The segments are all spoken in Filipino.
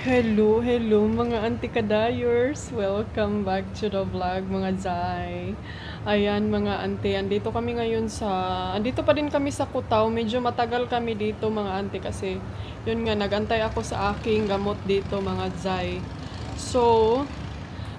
Hello mga anti-kadayers. Welcome back to the vlog mga Zay. Ayan mga ante, andito kami ngayon andito pa din kami sa Cutao. Medyo matagal kami dito mga ante kasi yun nga, nagantay ako sa aking gamot dito mga Zay. So,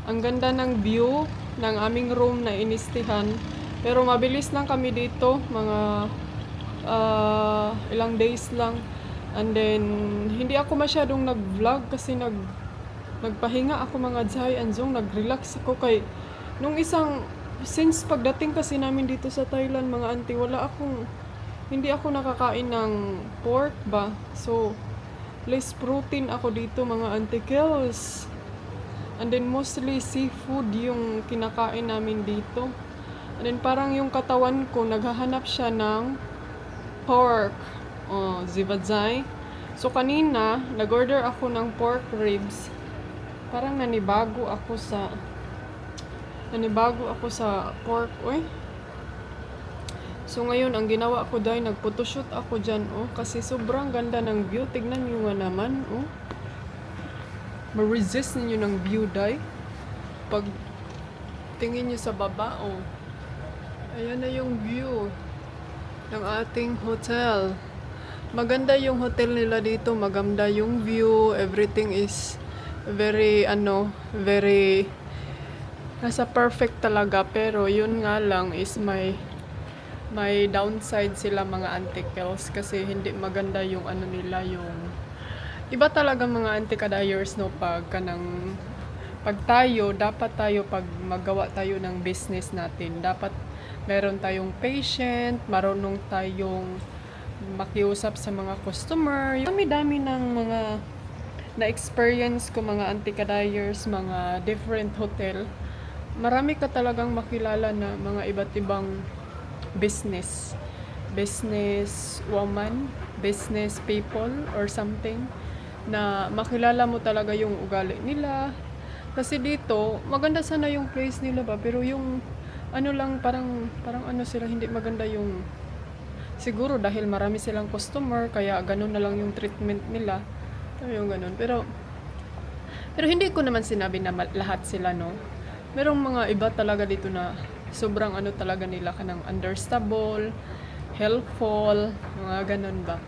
ang ganda ng view ng aming room na inistihan. Pero mabilis lang kami dito, mga ilang days lang. And then, hindi ako masyadong nag-vlog kasi nagpahinga ako mga Jai and Zong. Nag-relax ako kay nung since pagdating kasi namin dito sa Thailand mga auntie, hindi ako nakakain ng pork ba. So, less protein ako dito mga auntie kills. And then mostly seafood yung kinakain namin dito. And then parang yung katawan ko naghahanap siya ng pork. Oh, zibadzay. So kanina, nag-order ako ng pork ribs. Parang nanibago ako sa pork, oy. So ngayon, ang ginawa ko dahil nagphotoshoot ako dyan, oh. Kasi sobrang ganda ng view. Tignan nyo nga naman, oh. Ma-resist ninyo ng view, dahil. Pag tingin nyo sa baba, oh. Ayan na yung view ng ating hotel. Maganda yung hotel nila dito, maganda yung view, everything is very nasa perfect talaga. Pero yun nga lang is may downside sila mga antikels kasi hindi maganda yung nila, yung iba talaga mga antikadayers, no. Pag magawa tayo ng business natin, dapat meron tayong patient, marunong tayong makiusap sa mga customer. Dami-dami ng mga na-experience ko mga antikadayers, mga different hotel. Marami ka talagang makilala na mga iba't ibang business woman, business people or something, na makilala mo talaga yung ugali nila. Kasi dito, maganda sana yung place nila ba, pero yung parang sila, hindi maganda yung. Siguro dahil marami silang customer, kaya ganun na lang yung treatment nila. Yung ganun. Pero hindi ko naman sinabi na lahat sila, no. Merong mga iba talaga dito na sobrang talaga nila kanang understandable, helpful, mga ganun ba.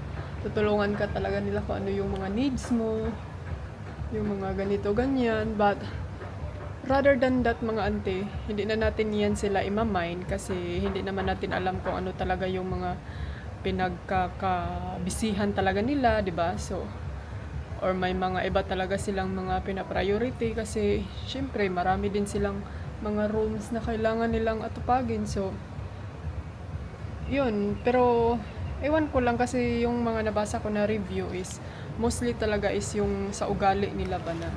Tutulungan ka talaga nila kung ano yung mga needs mo, yung mga ganito, ganyan. But rather than that mga ante, hindi na natin yan sila imamind kasi hindi naman natin alam kung ano talaga yung mga pinagkakabisihan talaga nila, di ba? So, or may mga iba talaga silang mga pina-priority kasi syempre marami din silang mga rooms na kailangan nilang atupagin. So, yun. Pero, ewan ko lang kasi yung mga nabasa ko na review is mostly talaga is yung sa ugali nila ba na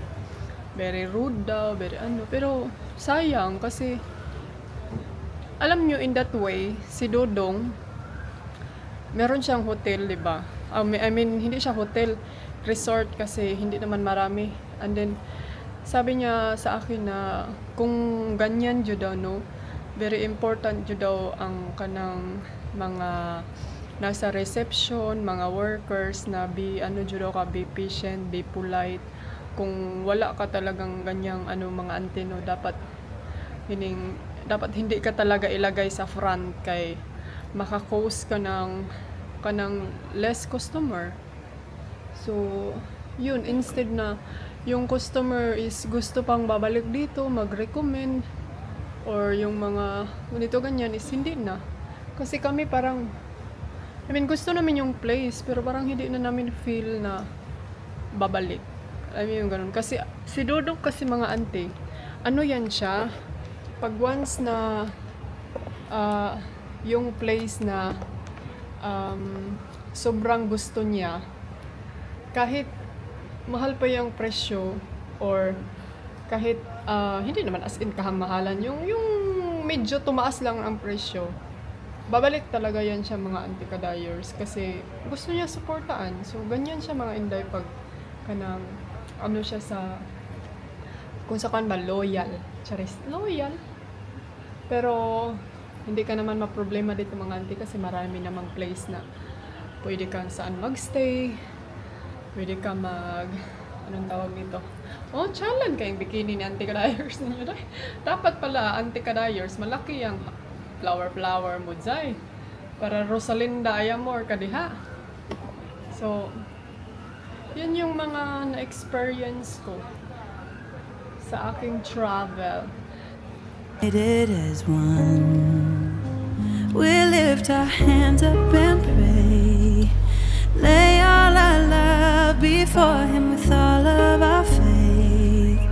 very rude daw, pero sayang kasi alam nyo, in that way, si Dodong, meron siyang hotel, di ba? I mean, hindi siya hotel, resort kasi hindi naman marami. And then, sabi niya sa akin na kung ganyan jud daw, no, very important jud daw ang kanang mga nasa reception, mga workers na be patient, be polite. Kung wala ka talagang ganyang mga anteno, dapat hindi ka talaga ilagay sa front kay maka-cause ka ng less customer. So, yun, instead na yung customer is gusto pang babalik dito, mag-recommend, or yung mga ganito ganyan is hindi na. Kasi kami parang, gusto namin yung place, pero parang hindi na namin feel na babalik. Yung ganun. Kasi si Dodong kasi mga ante, yan siya, pag once na yung place na sobrang gusto niya, kahit mahal pa yung presyo, or kahit hindi naman as in kahamahalan, yung medyo tumaas lang ang presyo, babalik talaga yan siya mga antikadayers kasi gusto niya suportaan. So ganyan siya mga inday pag kanang siya sa kung sa kan ba loyal. Charis, loyal. Pero hindi ka naman maproblema dito mga auntie kasi marami namang place na pwede kang saan magstay, pwede ka anong tawag nito? Oh, chalan kayong bikini ni Auntie Kadayers ninyo dai. Dapat pala Auntie Kadayers malaki ang flower mo dai. Para Rosalinda Ayamor kadiha. So, yun yung mga na-experience ko sa aking travel. United as one, we lift our hands up and pray. Lay all our love before Him with all of our faith.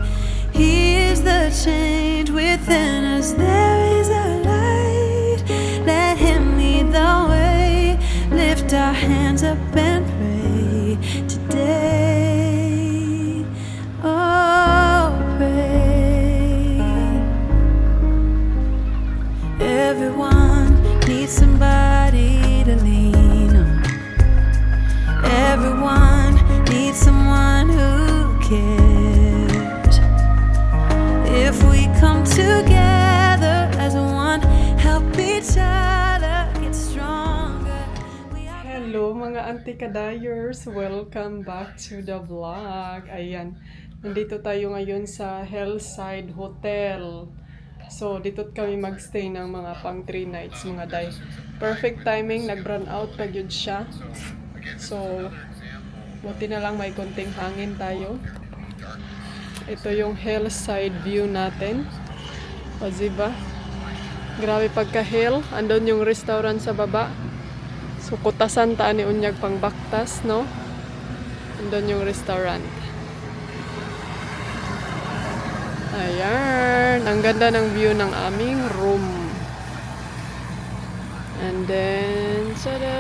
He is the change within us. There is a light. Let Him lead the way. Lift our hands up and pray today. Oh, pray. Everyone needs somebody to lean on. Everyone needs someone who cares. If we come together as one, help each other get stronger. Hello mga Auntie Kadayers! Welcome back to the vlog. Ayan, nandito tayo ngayon sa Hillside Hotel. So, dito kami magstay ng mga pang 3 nights mga day. Perfect timing, nag-run out pa yun siya. So, buti na lang may konting hangin tayo. Ito yung hillside view natin. O, diba? Grabe pagka-hill. Andun yung restaurant sa baba. So, kutasan taan ni Unyag pang baktas, no? Andun yung restaurant. Ayan. Ang ganda ng view ng aming room. And then, tada!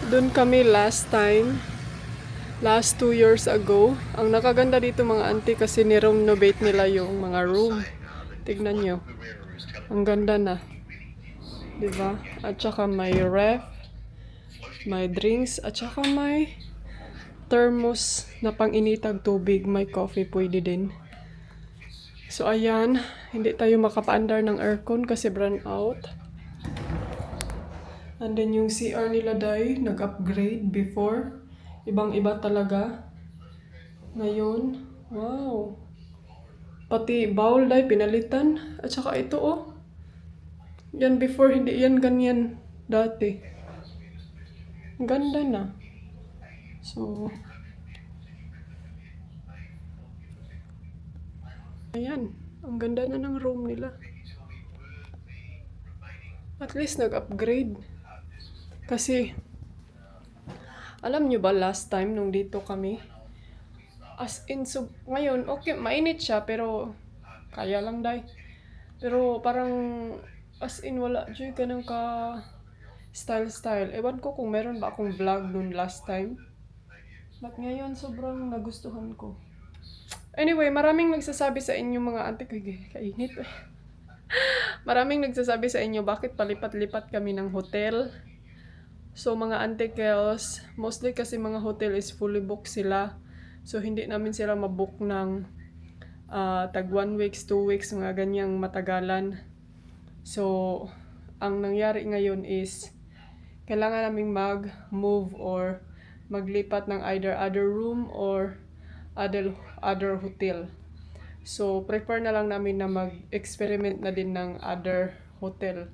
Doon kami last time. Last 2 years ago. Ang nakaganda dito mga auntie kasi ni-renovate nila yung mga room. Tignan nyo. Ang ganda na. Diba? At saka may ref. May drinks. At saka may thermos na pang-initag tubig. May coffee pwede din. So ayan. Hindi tayo makapaandar ng aircon kasi brand out. And then yung CR nila day, nag-upgrade before. Ibang-iba talaga. Ngayon, wow. Pati bowl day, pinalitan. At saka ito oh. Yan before, hindi yan ganyan dati. Ganda na. So, ayan. Ang ganda na ng room nila. At least nag-upgrade. Kasi, alam nyo ba last time nung dito kami? As in, so, ngayon, okay, mainit siya, pero kaya lang day. Pero parang, as in, wala dyan ka ng ka style. Ewan ko kung meron ba akong vlog nun last time. But ngayon, sobrang nagustuhan ko. Anyway, maraming nagsasabi sa inyo mga ate, kainit eh. Maraming nagsasabi sa inyo bakit palipat-lipat kami ng hotel. So mga auntie girls, mostly kasi mga hotel is fully booked sila. So hindi namin sila mabook ng tag 1 weeks, 2 weeks, mga ganyang matagalan. So ang nangyari ngayon is kailangan naming mag-move or maglipat ng either other room or other hotel. So prefer na lang namin na mag-experiment na din ng other hotel.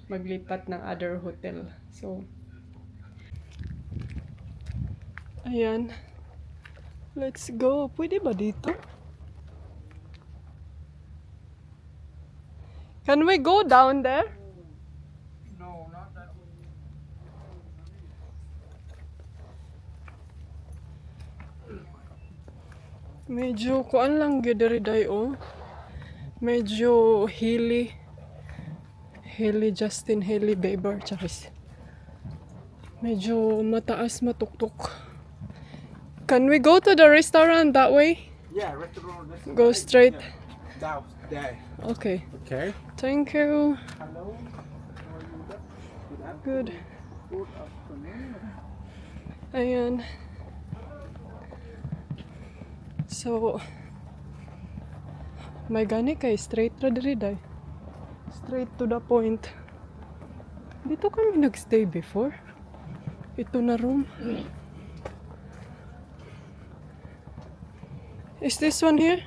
Maglipat ng other hotel. So ayan. Let's go. Pwede ba dito? Can we go down there? No, not that way. Medyo kuan lang gyud diri day oh. Medyo hilly. Hilly Justin Haley Bieber charis. Medyo mataas matuktok. Can we go to the restaurant that way? Yeah, restaurant. Go straight. Down there. Okay. Okay. Thank you. Hello. Good. Good afternoon. Ayan. So, may gani kay straight ra diri day. Straight to the point. Dito kami nagstay before. Ito na room. Is this one here?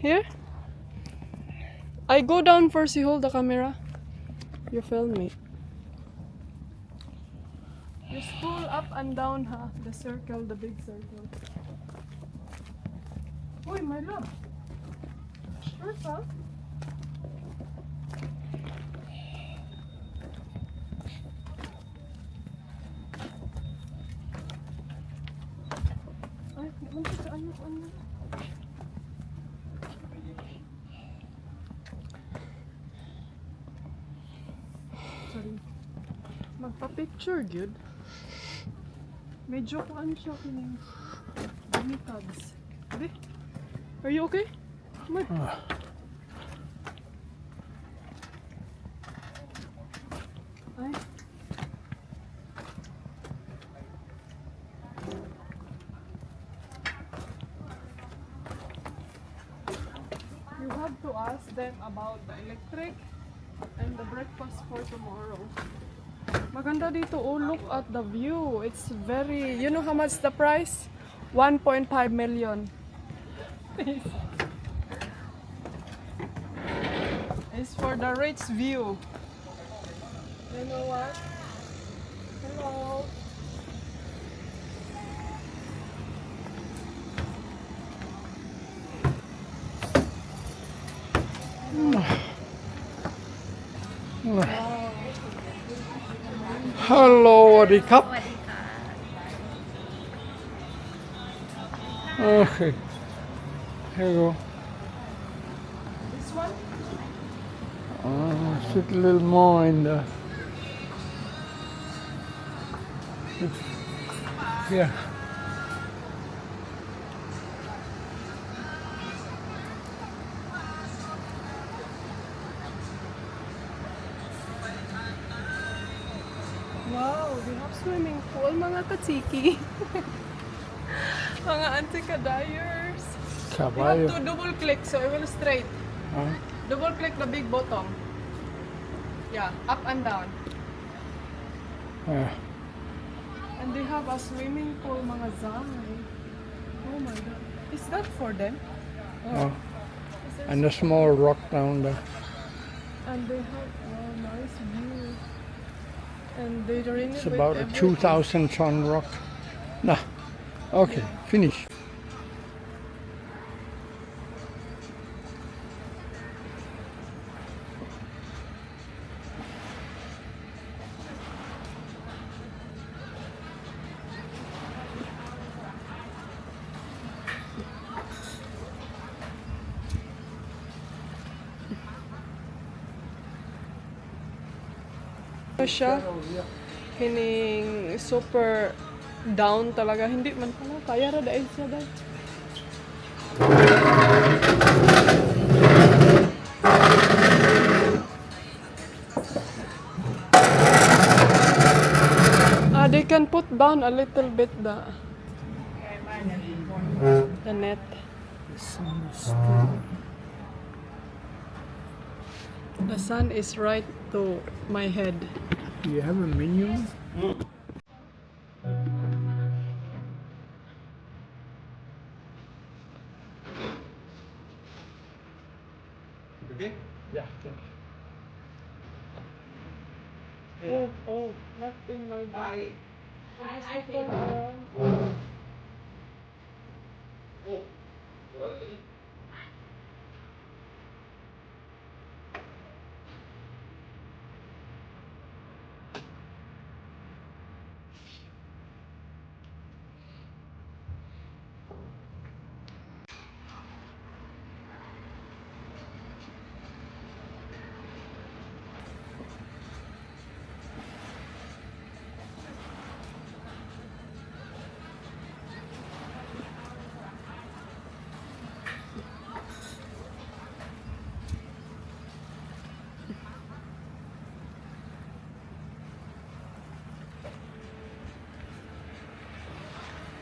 Here? I go down first, you hold the camera. You film me. You scroll up and down, ha? The circle, the big circle. Uy, my love. Sure, ha? Ay, ano sa ano? Sorry. Magpa-picture, good. Medyo kuan siya kining tabs. Abi? Are you okay? Come on. Ay. You have to ask them about the electric and the breakfast for tomorrow. Maganda dito. Oh, look at the view. It's very... You know how much the price? 1.5 million. It's for the rich view. You know what? Hello. Hello, สวัสดีครับ Okay. Here you go. This one? Sit a little more in the. Yeah. Wow, we have swimming pool, mga katsiki. Mga anti-kadayers. You have Caballo. to double click so it will straight. Huh? Double click the big bottom. Yeah, up and down. Yeah. And they have a swimming pool, mga zangay. Oh my god. Is that for them? Oh. Is there And a small rock down there. And they have a nice view. And they renovate It's about a everything. 2,000 ton rock. Nah. Okay, finish. Ano siya? Kining super down talaga. Hindi man pala. Kaya ra dahil siya dahil. They can put down a little bit the net. The sun is right to my head. Do you have a menu? Okay? Yeah. Oh, nothing like that. I think.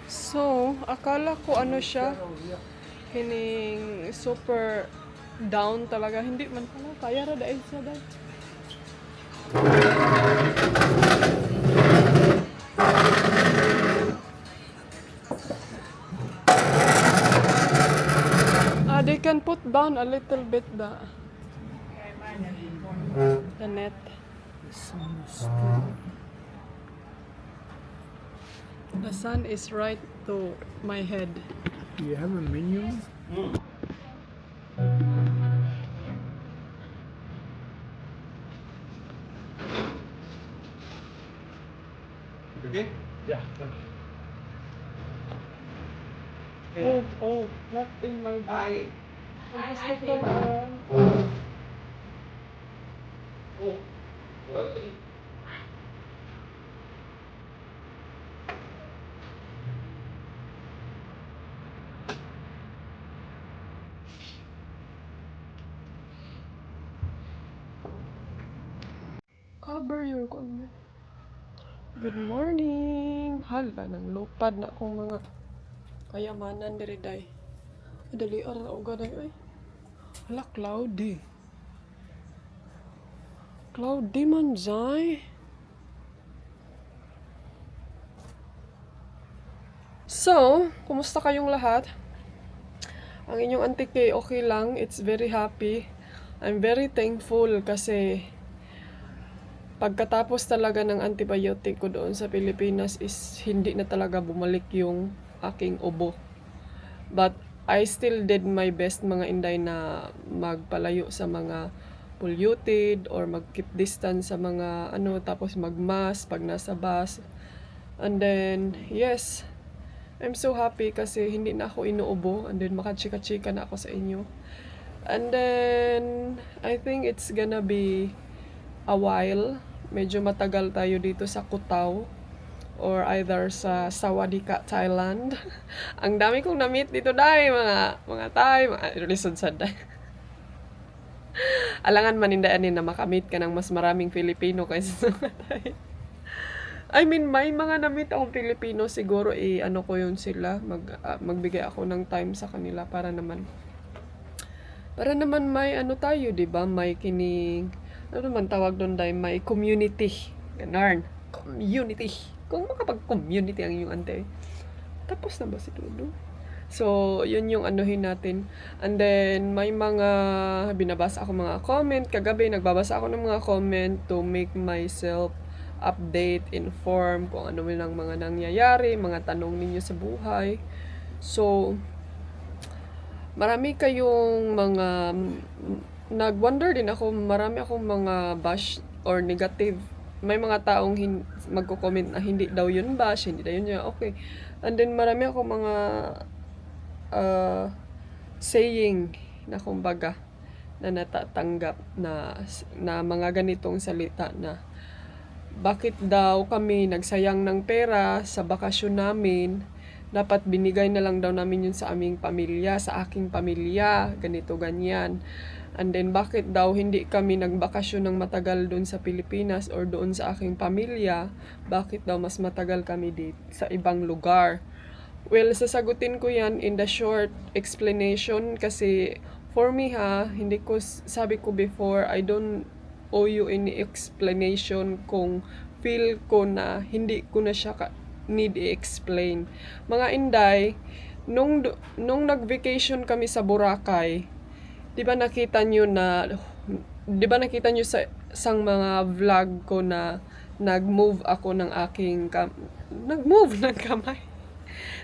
So, akala ko ano siya, kining super down talaga. Hindi man pala. Kaya ra dahil sa dahil. They can put down a little bit the net. The sun is right to my head. Do you have a menu? Okay? Yeah. Oh, not in my bag. Cover your comment. Good morning. Hala, nang lupad na akong mga kayamanan diri day. Dali ara og gaday ay. Hala, cloudy. Cloudy man jay. So, kumusta kayong lahat? Ang inyong auntie Kay okay lang. It's very happy. I'm very thankful kasi pagkatapos talaga ng antibiotic ko doon sa Pilipinas is hindi na talaga bumalik yung aking ubo. But I still did my best mga inday na magpalayo sa mga polluted or mag-keep distance sa mga tapos mag-mask pag nasa bus. And then, yes, I'm so happy kasi hindi na ako inuubo and then makachika-chika na ako sa inyo. And then, I think it's gonna be a while. Medyo matagal tayo dito sa Kutaw or either sa Sawadika, Thailand. Ang dami kong na-meet dito dahil mga Thai, mga lisod sa dahil. Alangan manindaanin na makamit ka ng mas maraming Filipino kaysa sa mga Thai. I mean, may mga na-meet akong Filipino, siguro ko yun sila, magbigay ako ng time sa kanila para naman may tayo, 'di ba? May kining naman tawag doon dahil may community. Ganarn. Community. Kung makapag-community ang iyong ante. Tapos na ba si Dudu? So, yun yung anuhin natin. And then, may mga binabasa ako mga comment. Kagabi, nagbabasa ako ng mga comment to make myself update, inform kung ano lang mga nangyayari, mga tanong ninyo sa buhay. So, marami kayong mga nag-wonder din ako, marami akong mga bash or negative. May mga taong magko-comment na hindi daw yun bash, hindi daw yun okay. And then marami akong mga saying na kumbaga na natatanggap na mga ganitong salita na bakit daw kami nagsayang ng pera sa bakasyon namin, dapat binigay na lang daw namin yun sa aming pamilya, sa aking pamilya, ganito, ganyan. And then, bakit daw hindi kami nagbakasyon ng matagal doon sa Pilipinas or doon sa aking pamilya, bakit daw mas matagal kami dito sa ibang lugar. Well, sasagutin ko yan in the short explanation kasi for me hindi ko, sabi ko before, I don't owe you any explanation kung feel ko na hindi ko na siya need i-explain. Mga inday, nung nag-vacation kami sa Boracay, 'di ba nakita nyo sa isang mga vlog ko na nag-move ako ng aking nag-move ng kamay.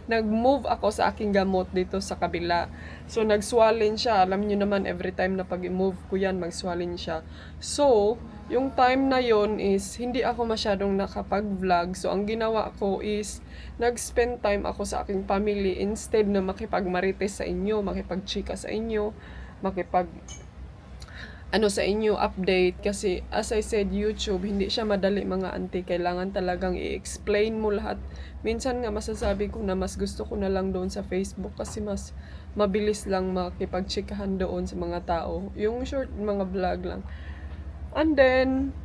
Nag-move ako sa aking gamot dito sa kabila. So, nag-swollen siya. Alam niyo naman, every time na pag-move ko yan, mag-swollen siya. So, yung time na yon is, hindi ako masyadong nakapag-vlog. So, ang ginawa ko is, nag-spend time ako sa aking family instead na makipag-marites sa inyo, makipag-chika sa inyo, sa inyo update. Kasi, as I said, YouTube, hindi siya madali mga auntie. Kailangan talagang i-explain mo lahat. Minsan nga masasabi ko na mas gusto ko na lang doon sa Facebook kasi mas mabilis lang makipagchikahan doon sa mga tao. Yung short mga vlog lang. And then,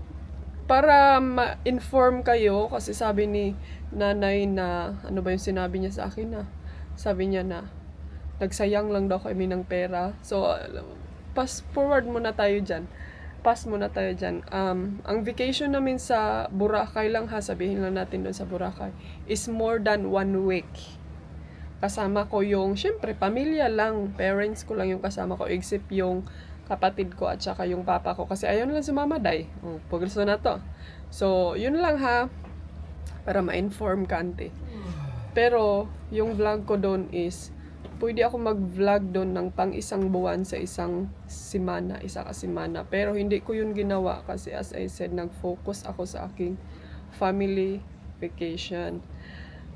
para ma-inform kayo, kasi sabi ni nanay na, ano ba yung sinabi niya sa akin na? Sabi niya na, nagsayang lang daw kami ng pera. So, pass forward muna tayo dyan. Pass muna tayo dyan. Ang vacation namin sa Boracay lang ha, sabihin lang natin doon sa Boracay, is more than 1 week. Kasama ko yung, syempre, pamilya lang, parents ko lang yung kasama ko, except yung kapatid ko at saka yung papa ko. Kasi ayaw lang sumama, day. Paggusto na to. So, yun lang ha, para ma-inform ka, ante. Pero, yung vlog ko doon is, pwede ako mag-vlog doon ng pang isang buwan sa isang simana, isa ka simana. Pero hindi ko yun ginawa kasi as I said, nag-focus ako sa aking family vacation.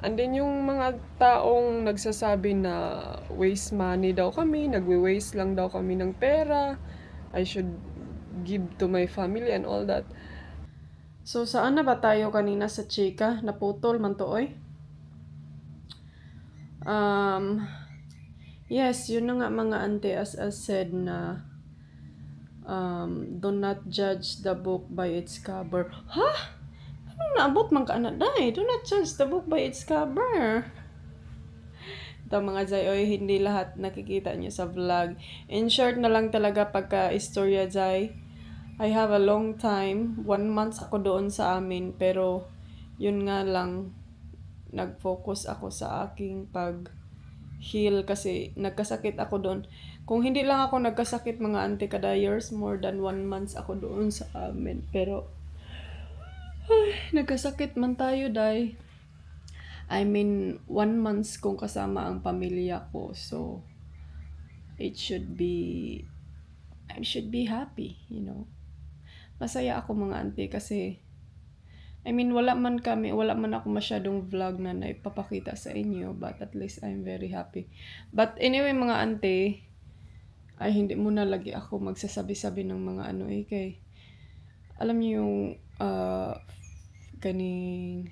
And then yung mga taong nagsasabi na waste money daw kami, nagwe-waste lang daw kami ng pera, I should give to my family and all that. So, saan na ba tayo kanina sa chika? Naputol man to, oy? Yes, yun na nga mga ante, as I said na do not judge the book by its cover. Ha? Anong naabot man ka na, day? Do not judge the book by its cover. Ito mga Zay, oy, hindi lahat nakikita nyo sa vlog. In short na lang talaga pagka-istorya, Zay. I have a long time. 1 month ako doon sa amin. Pero, yun nga lang, nag-focus ako sa aking pag-heal kasi nagkasakit ako doon. Kung hindi lang ako nagkasakit mga ante kadayers, more than 1 month ako doon sa amin. Pero, ay, nagkasakit man tayo, day. I mean, 1 month kung kasama ang pamilya ko. So, I should be happy, you know. Masaya ako mga ante kasi, I mean, wala man ako masyadong vlog na naipapakita sa inyo, but at least I'm very happy. But anyway mga ante, ay hindi muna lagi ako magsasabi-sabi ng mga ano kay, alam niyo yung, kaning,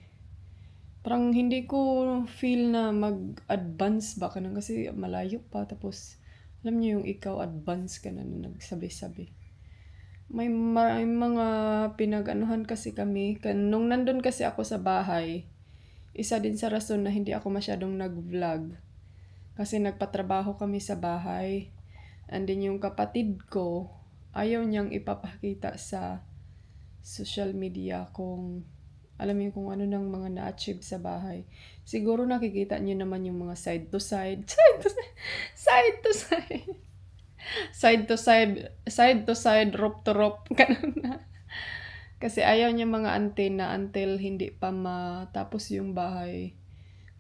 parang hindi ko feel na mag-advance ba ka nang kasi malayo pa, tapos, alam niyo yung ikaw advance ka na nagsabi-sabi. May mga pinag-anuhan kasi kami. Nung nandun kasi ako sa bahay, isa din sa rason na hindi ako masyadong nag-vlog. Kasi nagpatrabaho kami sa bahay. And then yung kapatid ko, ayaw niyang ipapakita sa social media kung alam niyo kung ano nang mga na-achieve sa bahay. Siguro nakikita niyo naman yung mga side to side, rope to rope, ganun na. Kasi ayaw niya mga ante na until hindi pa matapos yung bahay,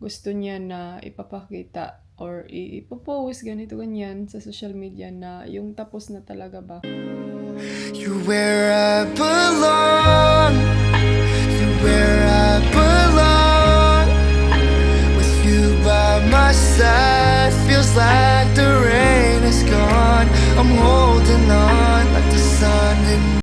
gusto niya na ipapakita or ipopost ganito ganyan sa social media na yung tapos na talaga ba. You're where I belong.